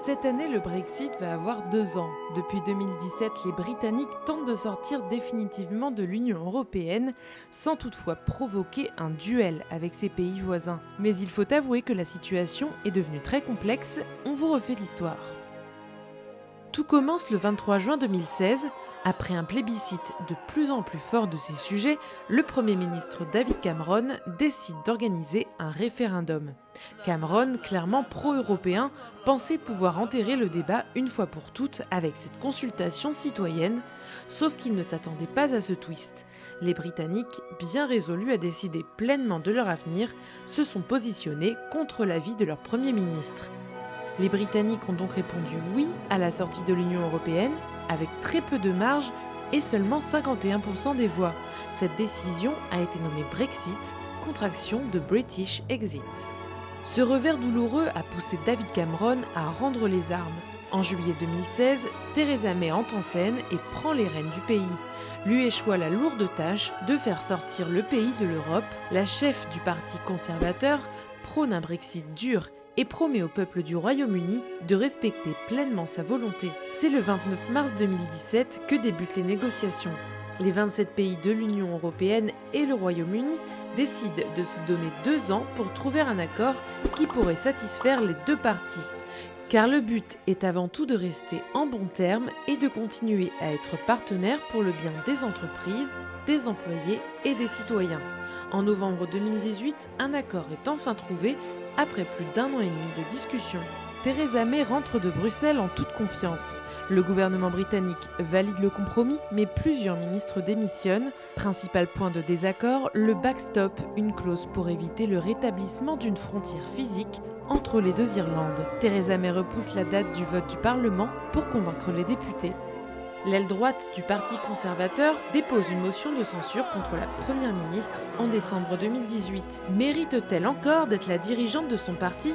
Cette année, le Brexit va avoir 2 ans. Depuis 2017, les Britanniques tentent de sortir définitivement de l'Union européenne, sans toutefois provoquer un duel avec ses pays voisins. Mais il faut avouer que la situation est devenue très complexe, on vous refait l'histoire. Tout commence le 23 juin 2016. Après un plébiscite de plus en plus fort de ces sujets, le Premier ministre David Cameron décide d'organiser un référendum. Cameron, clairement pro-européen, pensait pouvoir enterrer le débat une fois pour toutes avec cette consultation citoyenne, sauf qu'il ne s'attendait pas à ce twist. Les Britanniques, bien résolus à décider pleinement de leur avenir, se sont positionnés contre l'avis de leur Premier ministre. Les Britanniques ont donc répondu oui à la sortie de l'Union européenne, avec très peu de marge et seulement 51% des voix. Cette décision a été nommée Brexit, contraction de British Exit. Ce revers douloureux a poussé David Cameron à rendre les armes. En juillet 2016, Theresa May entre en scène et prend les rênes du pays. Lui échoit la lourde tâche de faire sortir le pays de l'Europe. La chef du parti conservateur prône un Brexit dur et promet au peuple du Royaume-Uni de respecter pleinement sa volonté. C'est le 29 mars 2017 que débutent les négociations. Les 27 pays de l'Union européenne et le Royaume-Uni décident de se donner 2 ans pour trouver un accord qui pourrait satisfaire les deux parties. Car le but est avant tout de rester en bons termes et de continuer à être partenaire pour le bien des entreprises, des employés et des citoyens. En novembre 2018, un accord est enfin trouvé après plus d'1 an et demi de discussions. Theresa May rentre de Bruxelles en toute confiance. Le gouvernement britannique valide le compromis, mais plusieurs ministres démissionnent. Principal point de désaccord, le backstop, une clause pour éviter le rétablissement d'une frontière physique entre les deux Irlandes. Theresa May repousse la date du vote du Parlement pour convaincre les députés. L'aile droite du Parti conservateur dépose une motion de censure contre la Première ministre en décembre 2018. Mérite-t-elle encore d'être la dirigeante de son parti ?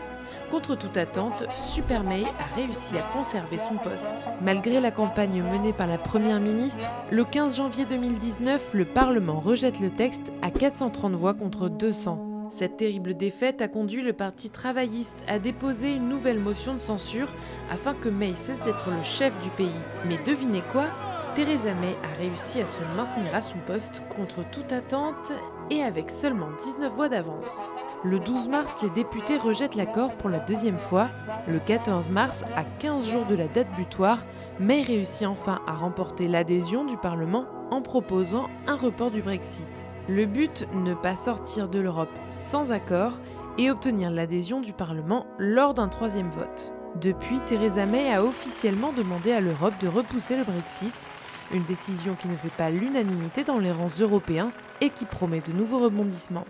Contre toute attente, Super May a réussi à conserver son poste. Malgré la campagne menée par la Première ministre, le 15 janvier 2019, le Parlement rejette le texte à 430 voix contre 200. Cette terrible défaite a conduit le Parti travailliste à déposer une nouvelle motion de censure afin que May cesse d'être le chef du pays. Mais devinez quoi ? Theresa May a réussi à se maintenir à son poste contre toute attente et avec seulement 19 voix d'avance. Le 12 mars, les députés rejettent l'accord pour la 2e fois. Le 14 mars, à 15 jours de la date butoir, May réussit enfin à remporter l'adhésion du Parlement en proposant un report du Brexit. Le but, ne pas sortir de l'Europe sans accord et obtenir l'adhésion du Parlement lors d'un 3e vote. Depuis, Theresa May a officiellement demandé à l'Europe de repousser le Brexit, une décision qui ne fait pas l'unanimité dans les rangs européens et qui promet de nouveaux rebondissements.